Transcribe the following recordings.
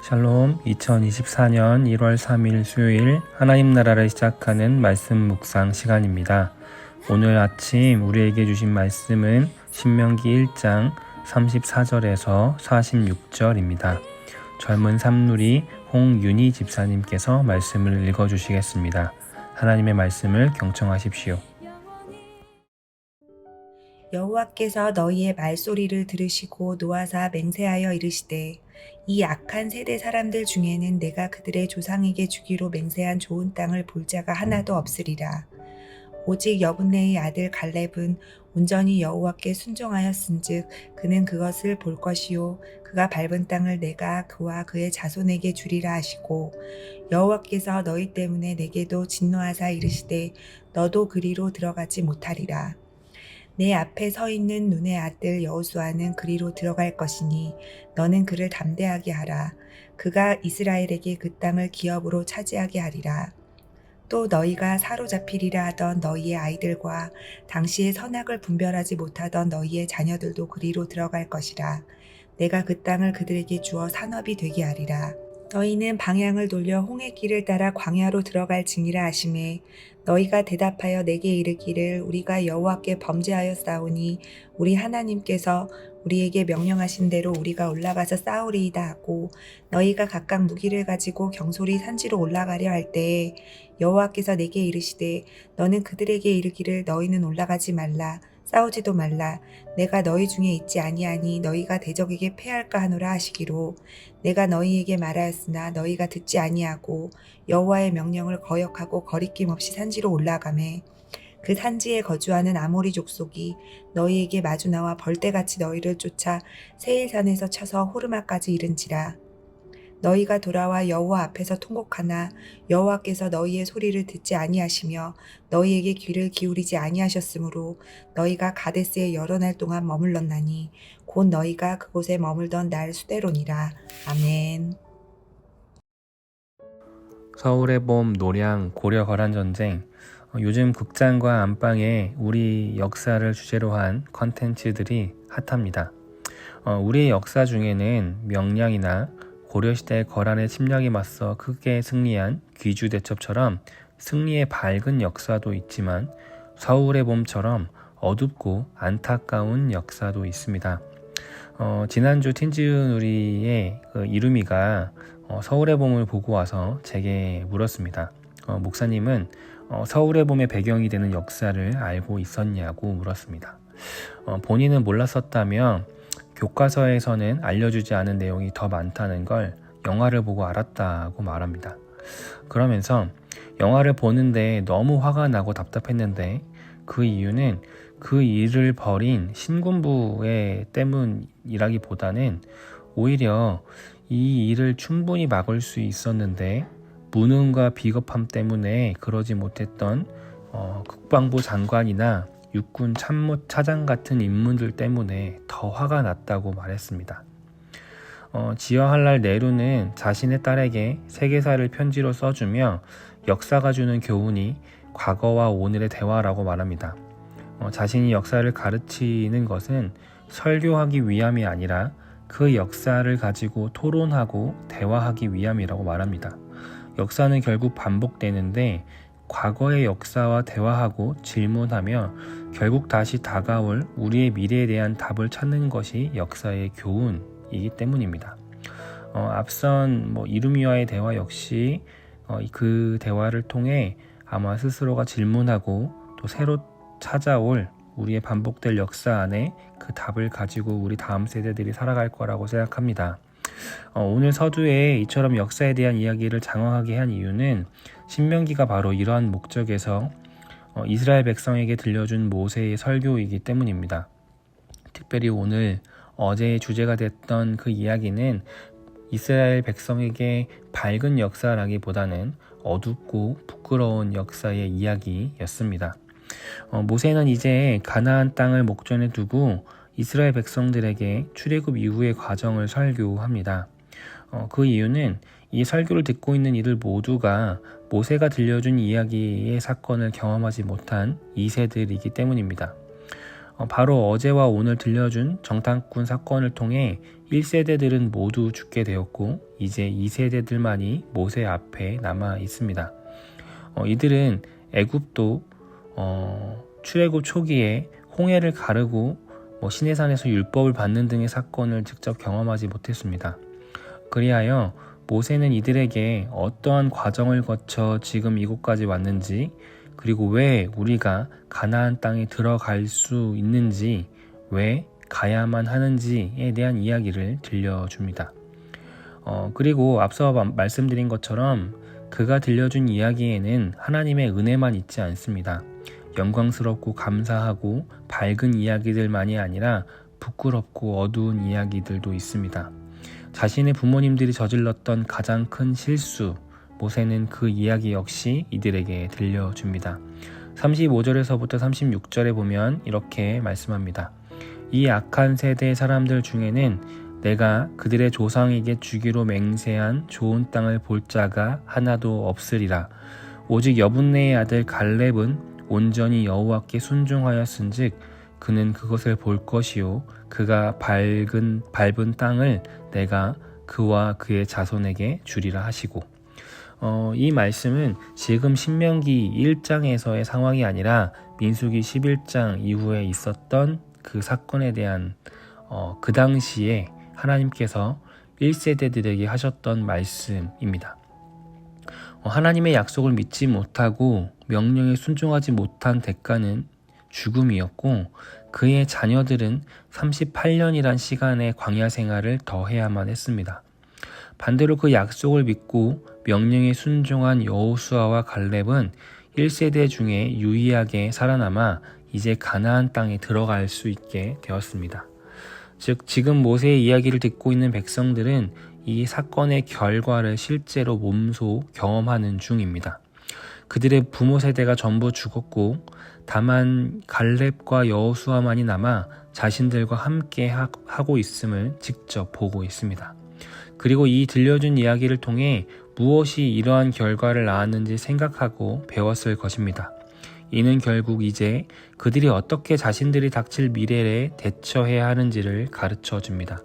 샬롬, 2024년 1월 3일 수요일 하나님 나라를 시작하는 말씀 묵상 시간입니다. 오늘 아침 우리에게 주신 말씀은 신명기 1장 34절에서 46절입니다. 젊은 삼누리 홍윤희 집사님께서 말씀을 읽어주시겠습니다. 하나님의 말씀을 경청하십시오. 여호와께서 너희의 말소리를 들으시고 노하사 맹세하여 이르시되 이 악한 세대 사람들 중에는 내가 그들의 조상에게 주기로 맹세한 좋은 땅을 볼 자가 하나도 없으리라. 오직 여분네의 아들 갈렙은 온전히 여호와께 순종하였은즉 그는 그것을 볼 것이요 그가 밟은 땅을 내가 그와 그의 자손에게 주리라 하시고, 여호와께서 너희 때문에 내게도 진노하사 이르시되 너도 그리로 들어가지 못하리라. 내 앞에 서 있는 눈의 아들 여호수아는 그리로 들어갈 것이니 너는 그를 담대하게 하라. 그가 이스라엘에게 그 땅을 기업으로 차지하게 하리라. 또 너희가 사로잡히리라 하던 너희의 아이들과 당시의 선악을 분별하지 못하던 너희의 자녀들도 그리로 들어갈 것이라. 내가 그 땅을 그들에게 주어 산업이 되게 하리라. 너희는 방향을 돌려 홍해 길을 따라 광야로 들어갈지니라 하시매, 너희가 대답하여 내게 이르기를 우리가 여호와께 범죄하였사오니 우리 하나님께서 우리에게 명령하신 대로 우리가 올라가서 싸우리이다 하고, 너희가 각각 무기를 가지고 경솔히 산지로 올라가려 할 때에 여호와께서 내게 이르시되 너는 그들에게 이르기를 너희는 올라가지 말라, 싸우지도 말라. 내가 너희 중에 있지 아니하니 너희가 대적에게 패할까 하노라 하시기로, 내가 너희에게 말하였으나 너희가 듣지 아니하고 여호와의 명령을 거역하고 거리낌 없이 산지로 올라가매, 그 산지에 거주하는 아모리 족속이 너희에게 마주 나와 벌떼같이 너희를 쫓아 세일산에서 쳐서 호르마까지 이른지라. 너희가 돌아와 여호와 앞에서 통곡하나 여호와께서 너희의 소리를 듣지 아니하시며 너희에게 귀를 기울이지 아니하셨으므로 너희가 가데스에 여러 날 동안 머물렀나니 곧 너희가 그곳에 머물던 날 수대로니라. 아멘. 서울의 봄, 노량, 고려 거란 전쟁, 요즘 극장과 안방에 우리 역사를 주제로 한 컨텐츠들이 핫합니다. 우리의 역사 중에는 명량이나 고려시대 거란의 침략에 맞서 크게 승리한 귀주대첩처럼 승리의 밝은 역사도 있지만, 서울의 봄처럼 어둡고 안타까운 역사도 있습니다. 지난주 틴즈누리의 이루미가 서울의 봄을 보고 와서 제게 물었습니다. 목사님은 서울의 봄의 배경이 되는 역사를 알고 있었냐고 물었습니다. 본인은 몰랐었다며 교과서에서는 알려주지 않은 내용이 더 많다는 걸 영화를 보고 알았다고 말합니다. 그러면서 영화를 보는데 너무 화가 나고 답답했는데 그 이유는 그 일을 벌인 신군부의 때문이라기보다는 오히려 이 일을 충분히 막을 수 있었는데 무능과 비겁함 때문에 그러지 못했던 국방부 장관이나 육군 참모 차장 같은 인물들 때문에 더 화가 났다고 말했습니다. 지어할랄 네루는 자신의 딸에게 세계사를 편지로 써주며 역사가 주는 교훈이 과거와 오늘의 대화라고 말합니다. 자신이 역사를 가르치는 것은 설교하기 위함이 아니라 그 역사를 가지고 토론하고 대화하기 위함이라고 말합니다. 역사는 결국 반복되는데 과거의 역사와 대화하고 질문하며 결국 다시 다가올 우리의 미래에 대한 답을 찾는 것이 역사의 교훈이기 때문입니다. 앞선 이루미와의 대화 역시 그 대화를 통해 아마 스스로가 질문하고 또 새로 찾아올 우리의 반복될 역사 안에 그 답을 가지고 우리 다음 세대들이 살아갈 거라고 생각합니다. 오늘 서두에 이처럼 역사에 대한 이야기를 장황하게 한 이유는 신명기가 바로 이러한 목적에서 이스라엘 백성에게 들려준 모세의 설교이기 때문입니다. 특별히 오늘 어제의 주제가 됐던 그 이야기는 이스라엘 백성에게 밝은 역사라기보다는 어둡고 부끄러운 역사의 이야기였습니다. 모세는 이제 가나안 땅을 목전에 두고 이스라엘 백성들에게 출애굽 이후의 과정을 설교합니다. 그 이유는 이 설교를 듣고 있는 이들 모두가 모세가 들려준 이야기의 사건을 경험하지 못한 2세들이기 때문입니다. 바로 어제와 오늘 들려준 정탐꾼 사건을 통해 1세대들은 모두 죽게 되었고 이제 2세대들만이 모세 앞에 남아 있습니다. 이들은 애굽도 출애굽 초기에 홍해를 가르고 시내산에서 율법을 받는 등의 사건을 직접 경험하지 못했습니다. 그리하여 모세는 이들에게 어떠한 과정을 거쳐 지금 이곳까지 왔는지, 그리고 왜 우리가 가나안 땅에 들어갈 수 있는지, 왜 가야만 하는지에 대한 이야기를 들려줍니다. 그리고 앞서 말씀드린 것처럼 그가 들려준 이야기에는 하나님의 은혜만 있지 않습니다. 영광스럽고 감사하고 밝은 이야기들만이 아니라 부끄럽고 어두운 이야기들도 있습니다. 자신의 부모님들이 저질렀던 가장 큰 실수, 모세는 그 이야기 역시 이들에게 들려줍니다. 35절에서부터 36절에 보면 이렇게 말씀합니다. 이 악한 세대의 사람들 중에는 내가 그들의 조상에게 주기로 맹세한 좋은 땅을 볼 자가 하나도 없으리라. 오직 여분네의 아들 갈렙은 온전히 여호와께 순종하였은즉 그는 그것을 볼 것이요 그가 밟은 땅을 내가 그와 그의 자손에게 주리라 하시고, 이 말씀은 지금 신명기 1장에서의 상황이 아니라 민수기 11장 이후에 있었던 그 사건에 대한 그 당시에 하나님께서 1세대들에게 하셨던 말씀입니다. 하나님의 약속을 믿지 못하고 명령에 순종하지 못한 대가는 죽음이었고 그의 자녀들은 38년이란 시간의 광야 생활을 더 해야만 했습니다. 반대로 그 약속을 믿고 명령에 순종한 여호수아와 갈렙은 1세대 중에 유의하게 살아남아 이제 가나안 땅에 들어갈 수 있게 되었습니다. 즉 지금 모세의 이야기를 듣고 있는 백성들은 이 사건의 결과를 실제로 몸소 경험하는 중입니다. 그들의 부모 세대가 전부 죽었고 다만 갈렙과 여호수아만이 남아 자신들과 함께 하고 있음을 직접 보고 있습니다. 그리고 이 들려준 이야기를 통해 무엇이 이러한 결과를 낳았는지 생각하고 배웠을 것입니다. 이는 결국 이제 그들이 어떻게 자신들이 닥칠 미래에 대처해야 하는지를 가르쳐 줍니다.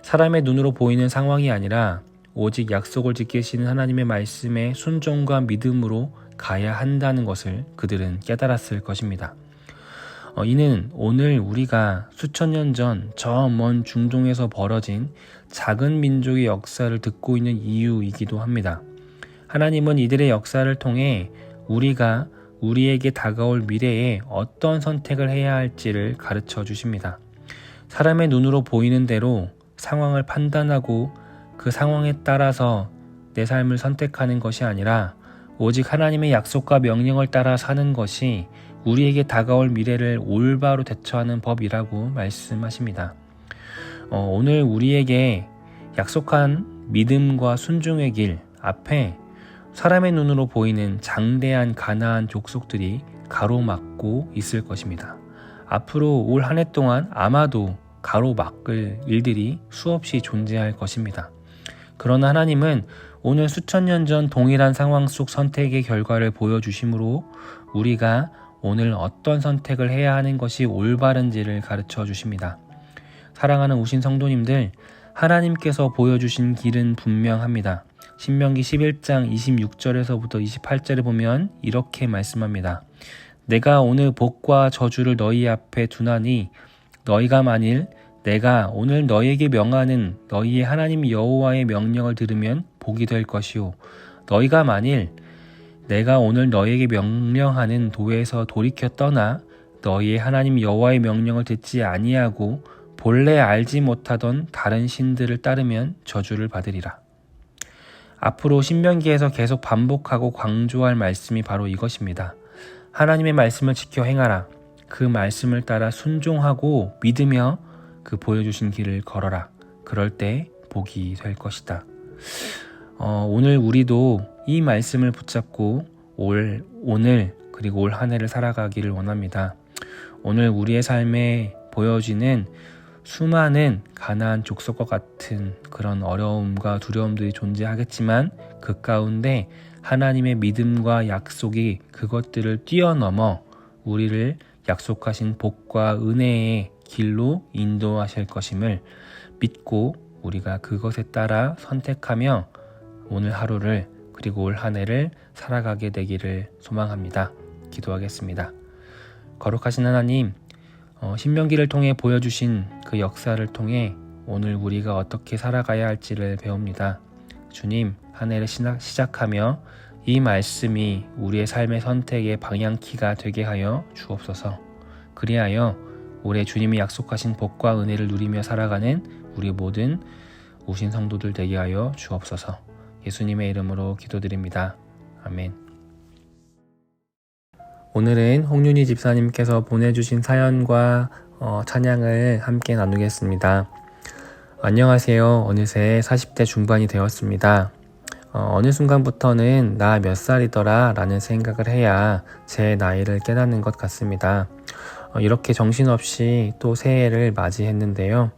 사람의 눈으로 보이는 상황이 아니라 오직 약속을 지키시는 하나님의 말씀에 순종과 믿음으로 가야 한다는 것을 그들은 깨달았을 것입니다. 이는 오늘 우리가 수천 년 전 저 먼 중동에서 벌어진 작은 민족의 역사를 듣고 있는 이유이기도 합니다. 하나님은 이들의 역사를 통해 우리가 우리에게 다가올 미래에 어떤 선택을 해야 할지를 가르쳐 주십니다. 사람의 눈으로 보이는 대로 상황을 판단하고 그 상황에 따라서 내 삶을 선택하는 것이 아니라 오직 하나님의 약속과 명령을 따라 사는 것이 우리에게 다가올 미래를 올바로 대처하는 법이라고 말씀하십니다. 오늘 우리에게 약속한 믿음과 순종의 길 앞에 사람의 눈으로 보이는 장대한 가나안 족속들이 가로막고 있을 것입니다. 앞으로 올 한 해 동안 아마도 가로막을 일들이 수없이 존재할 것입니다. 그러나 하나님은 오늘 수천 년 전 동일한 상황 속 선택의 결과를 보여주심으로 우리가 오늘 어떤 선택을 해야 하는 것이 올바른지를 가르쳐 주십니다. 사랑하는 우신 성도님들, 하나님께서 보여주신 길은 분명합니다. 신명기 11장 26절에서부터 28절에 보면 이렇게 말씀합니다. 내가 오늘 복과 저주를 너희 앞에 두나니 너희가 만일 내가 오늘 너희에게 명하는 너희의 하나님 여호와의 명령을 들으면 복이 될 것이요 너희가 만일 내가 오늘 너희에게 명령하는 도에서 돌이켜 떠나 너희의 하나님 여호와의 명령을 듣지 아니하고 본래 알지 못하던 다른 신들을 따르면 저주를 받으리라. 앞으로 신명기에서 계속 반복하고 강조할 말씀이 바로 이것입니다. 하나님의 말씀을 지켜 행하라. 그 말씀을 따라 순종하고 믿으며 그 보여주신 길을 걸어라. 그럴 때 복이 될 것이다. 오늘 우리도 이 말씀을 붙잡고 오늘 그리고 올 한 해를 살아가기를 원합니다. 오늘 우리의 삶에 보여지는 수많은 가나안 족속과 같은 그런 어려움과 두려움들이 존재하겠지만 그 가운데 하나님의 믿음과 약속이 그것들을 뛰어넘어 우리를 약속하신 복과 은혜의 길로 인도하실 것임을 믿고 우리가 그것에 따라 선택하며 오늘 하루를 그리고 올 한 해를 살아가게 되기를 소망합니다. 기도하겠습니다. 거룩하신 하나님, 신명기를 통해 보여주신 그 역사를 통해 오늘 우리가 어떻게 살아가야 할지를 배웁니다. 주님, 한 해를 시작하며 이 말씀이 우리의 삶의 선택의 방향키가 되게 하여 주옵소서. 그리하여 올해 주님이 약속하신 복과 은혜를 누리며 살아가는 우리 모든 우신 성도들 되게 하여 주옵소서. 예수님의 이름으로 기도드립니다. 아멘. 오늘은 홍윤희 집사님께서 보내주신 사연과 찬양을 함께 나누겠습니다. 안녕하세요. 어느새 40대 중반이 되었습니다. 어느 순간부터는 나 몇 살이더라 라는 생각을 해야 제 나이를 깨닫는 것 같습니다. 이렇게 정신없이 또 새해를 맞이했는데요.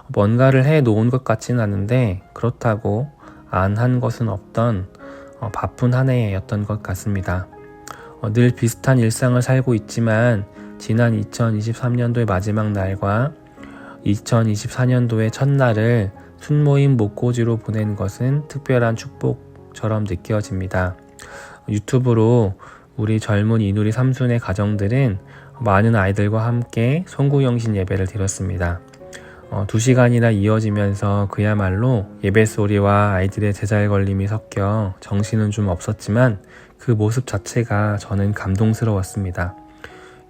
뭔가를 해놓은 것 같지는 않은데 그렇다고 안 한 것은 없던 바쁜 한 해였던 것 같습니다. 늘 비슷한 일상을 살고 있지만 지난 2023년도의 마지막 날과 2024년도의 첫날을 순모임 목고지로 보낸 것은 특별한 축복처럼 느껴집니다. 유튜브로 우리 젊은 이누리 삼순의 가정들은 많은 아이들과 함께 송구영신 예배를 드렸습니다. 2시간이나 이어지면서 그야말로 예배소리와 아이들의 제잘걸림이 섞여 정신은 좀 없었지만 그 모습 자체가 저는 감동스러웠습니다.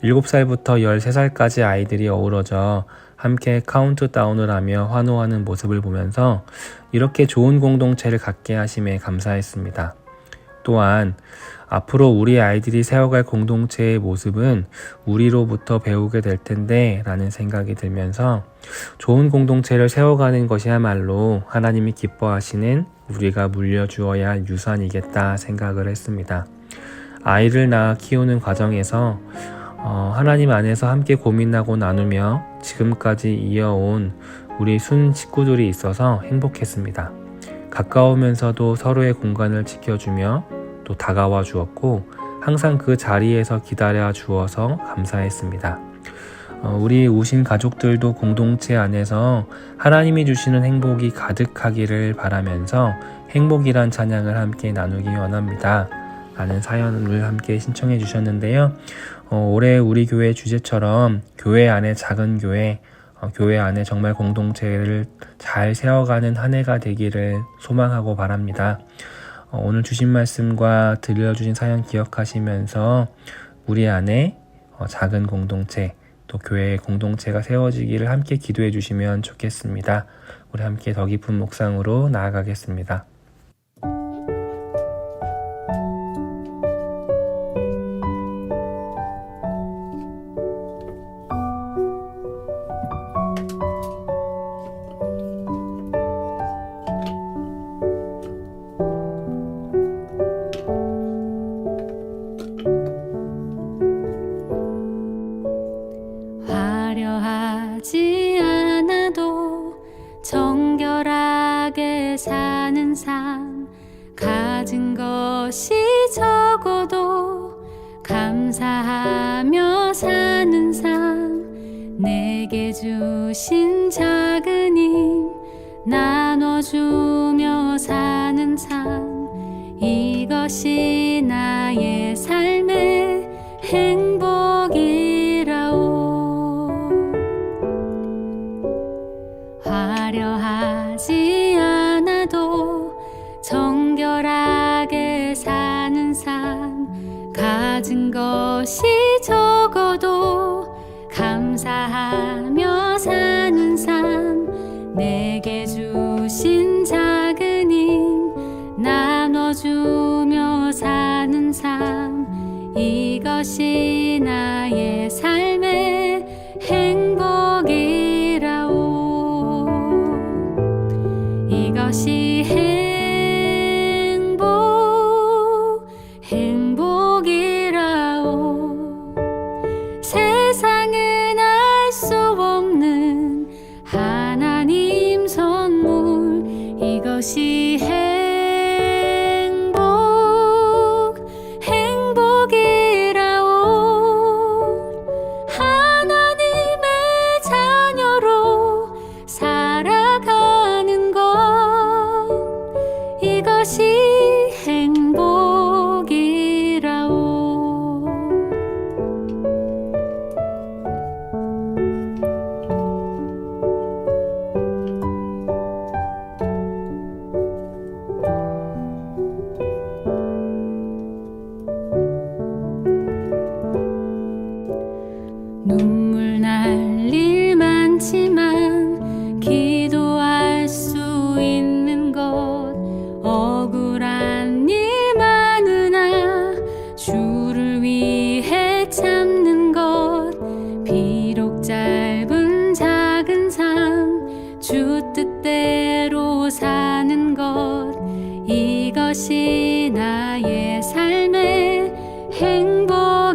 7살부터 13살까지 아이들이 어우러져 함께 카운트다운을 하며 환호하는 모습을 보면서 이렇게 좋은 공동체를 갖게 하심에 감사했습니다. 또한 앞으로 우리 아이들이 세워갈 공동체의 모습은 우리로부터 배우게 될 텐데 라는 생각이 들면서 좋은 공동체를 세워가는 것이야말로 하나님이 기뻐하시는 우리가 물려주어야 할 유산이겠다 생각을 했습니다. 아이를 낳아 키우는 과정에서 하나님 안에서 함께 고민하고 나누며 지금까지 이어온 우리 순 식구들이 있어서 행복했습니다. 가까우면서도 서로의 공간을 지켜주며 또 다가와 주었고 항상 그 자리에서 기다려 주어서 감사했습니다. 우리 우신 가족들도 공동체 안에서 하나님이 주시는 행복이 가득하기를 바라면서 행복이란 찬양을 함께 나누기 원합니다. 라는 사연을 함께 신청해 주셨는데요. 올해 우리 교회 주제처럼 교회 안에 작은 교회, 교회 안에 정말 공동체를 잘 세워가는 한 해가 되기를 소망하고 바랍니다. 오늘 주신 말씀과 들려주신 사연 기억하시면서 우리 안에 작은 공동체, 또 교회의 공동체가 세워지기를 함께 기도해 주시면 좋겠습니다. 우리 함께 더 깊은 묵상으로 나아가겠습니다. 화려하지 않아도 정결하게 사는 삶, 가진 것이 적어도 감사하며 사는 삶, 내게 주신 작은 힘 나눠주며 사는 삶, 이것이 나의 삶의 행복이라오. 화려하지 않아도 정결하게 사는 삶, 가진 것이 적어도 감사하며 사는 삶, 내게 주신 작은 힘 나눠주며 사는 삶, 이것이 나의 삶의 행복이라오. 이것이 행복이라오. 세상은 알 수 없는 하나님 선물, 이것이 행복이라오. 이것이 나의 삶의 행복이라오.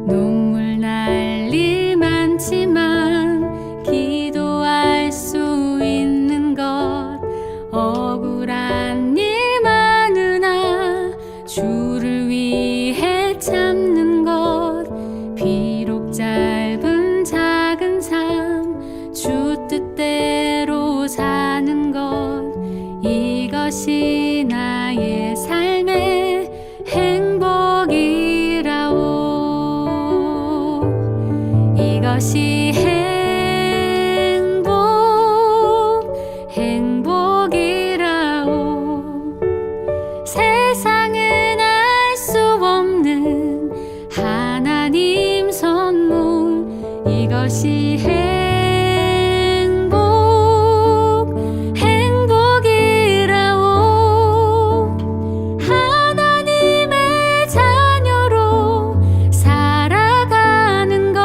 눈물 날 일 많지만 기도할 수 있는 것, 억울한 일 많으나 주를 위해 참는 것, 비록 짧은 작은 삶 주 뜻대로 사는 것, 이것이 나의 삶의 행복이라오. 이것이 행복이라오. 세상은 알 수 없는 하나님 선물, 이것이 행복이라오. 하나님의 자녀로 살아가는 것,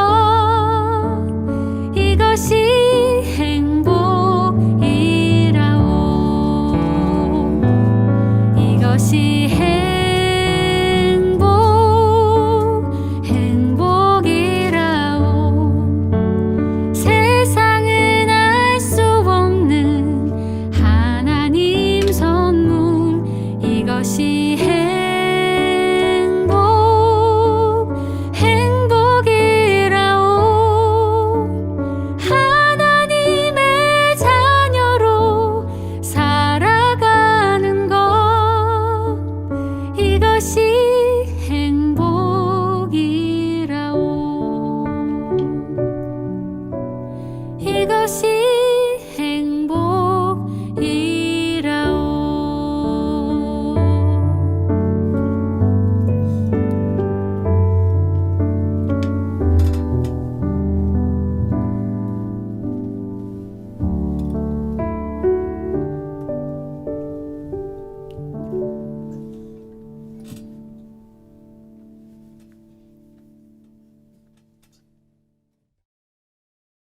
이것이 행복이라오. 이것이 행복이라오. 세상은 알 수 없는 하나님 선물, 이것이 행복이라오. 하나님의 자녀로 살아가는 것, 이것이 행복이라오. 이것이